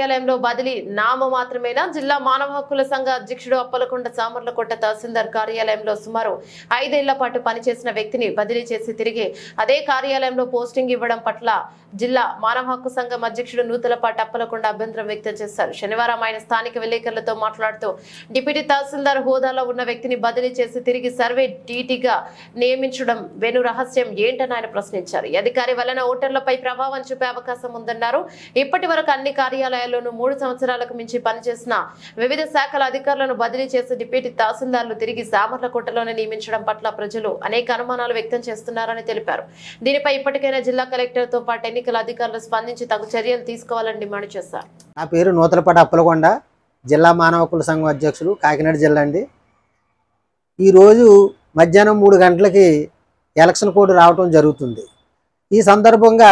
కార్యాలయంలో బదిలీ నామ మాత్రమేనా? జిల్లా మానవ హక్కుల సంఘ అధ్యక్షుడు అప్పలకొండ సామర్లకోట తహసీల్దార్ కార్యాలయంలో సుమారు 5 ఏళ్ల పాటు పనిచేసిన వ్యక్తిని బదిలీ చేసి తిరిగి అదే కార్యాలయంలో పోస్టింగ్ ఇవ్వడం పట్ల జిల్లా మానవ హక్కు సంఘం అధ్యక్షుడు నూతలపాటి అప్పలకొండ అభ్యంతరం వ్యక్తం చేశారు. శనివారం ఆయన స్థానిక విలేకరులతో మాట్లాడుతూ డిప్యూటీ తహసీల్దార్ హోదాలో ఉన్న వ్యక్తిని బదిలీ చేసి తిరిగి సర్వే డీటీగా నియమించడం వెను రహస్యం ఏంటని ఆయన ప్రశ్నించారు. ఈ అధికారి వలన ఓటర్లపై ప్రభావం చూపే అవకాశం ఉందన్నారు. ఇప్పటి వరకు అన్ని కార్యాలయాల్లోనూ 3 సంవత్సరాలకు మించి పనిచేసిన వివిధ శాఖల అధికారులను బదిలీ చేసి డిప్యూటీ తహసీల్దార్లు తిరిగి సామర్లకోటలోనే నియమించడం పట్ల ప్రజలు అనేక అనుమానాలు వ్యక్తం చేస్తున్నారని తెలిపారు. దీనిపై ఇప్పటికైనా జిల్లా కలెక్టర్ తో పాటు ఎన్నికల అధికారులు స్పందించి తగు చర్యలు తీసుకోవాలని డిమాండ్ చేశారు. నా పేరు నూతలపాటి అప్పలకొండ, జిల్లా మానవ హక్కుల సంఘం అధ్యక్షుడు, కాకినాడ జిల్లా అండి. ఈరోజు మధ్యాహ్నం 3 గంటలకి ఎలక్షన్ కోడ్ రావడం జరుగుతుంది. ఈ సందర్భంగా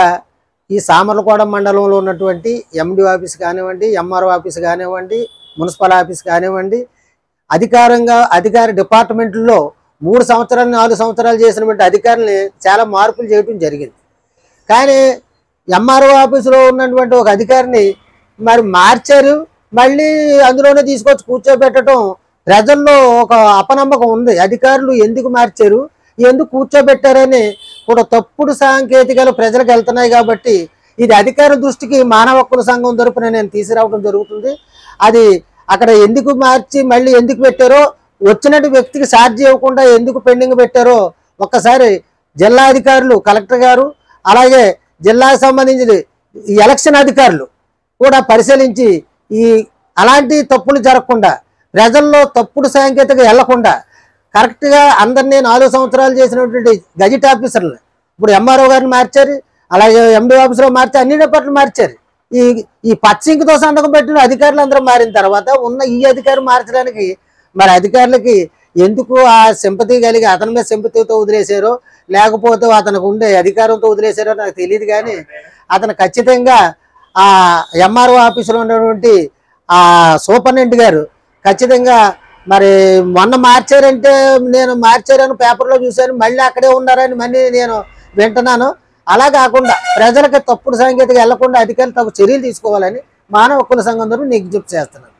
ఈ సామర్లకోట మండలంలో ఉన్నటువంటి ఎండి ఆఫీస్ కానివ్వండి, ఎంఆర్ఓ ఆఫీస్ కానివ్వండి, మున్సిపల్ ఆఫీస్ కానివ్వండి, అధికార డిపార్ట్మెంట్లో 3 సంవత్సరాలు 4 సంవత్సరాలు చేసినటువంటి అధికారులని చాలా మార్పులు చేయడం జరిగింది. కానీ ఎంఆర్ఓ ఆఫీసులో ఉన్నటువంటి ఒక అధికారిని మరి మార్చారు. మళ్ళీ అందులోనే తీసుకొచ్చి కూర్చోబెట్టడం ప్రజల్లో ఒక అపనమ్మకం ఉంది. అధికారులు ఎందుకు మార్చారు, ఎందుకు కూర్చోబెట్టారని కూడా తప్పుడు సాంకేతికాలు ప్రజలకు వెళ్తున్నాయి. కాబట్టి ఇది అధికార దృష్టికి మానవ హక్కుల సంఘం తరపున నేను తీసుకురావడం జరుగుతుంది. అది అక్కడ ఎందుకు మార్చి మళ్ళీ ఎందుకు పెట్టారో, వచ్చినట్టు వ్యక్తికి ఛార్జ్ ఇవ్వకుండా ఎందుకు పెండింగ్ పెట్టారో ఒక్కసారి జిల్లా అధికారులు, కలెక్టర్ గారు, అలాగే జిల్లాకు సంబంధించిన ఎలక్షన్ అధికారులు కూడా పరిశీలించి అలాంటి తప్పులు జరగకుండా, ప్రజల్లో తప్పుడు సాంకేతిక వెళ్లకుండా కరెక్ట్గా అందరినీ 4 సంవత్సరాలు చేసినటువంటి గజెట్ ఆఫీసర్లు ఇప్పుడు ఎంఆర్ఓ గారిని మార్చారు, అలాగే ఎండి ఆఫీసులో మార్చారు, అన్ని డిపార్ట్మెంట్లు మార్చారు. ఈ పచ్చింకితో సంతకం పెట్టిన అధికారులు అందరూ మారిన తర్వాత ఉన్న ఈ అధికారి మార్చడానికి మరి అధికారులకి ఎందుకు ఆ సింపతి కలిగి అతని మీద సింపతితో వదిలేశారో, లేకపోతే అతనికి ఉండే అధికారంతో వదిలేశారో నాకు తెలియదు. కానీ అతను ఖచ్చితంగా ఆ ఎంఆర్ఓ ఆఫీసులో ఉన్నటువంటి ఆ సూపరింటెండెంట్ గారు ఖచ్చితంగా మరి మొన్న మార్చారంటే నేను మార్చారని పేపర్లో చూశాను, మళ్ళీ అక్కడే ఉన్నారని మళ్ళీ నేను వింటున్నాను. అలా కాకుండా ప్రజలకు తప్పుడు సాంకేతిక వెళ్లకుండా అధికారులు తగు చర్యలు తీసుకోవాలని మానవ హక్కుల సంఘం ద్వారా విజ్ఞప్తి చేస్తున్నాను.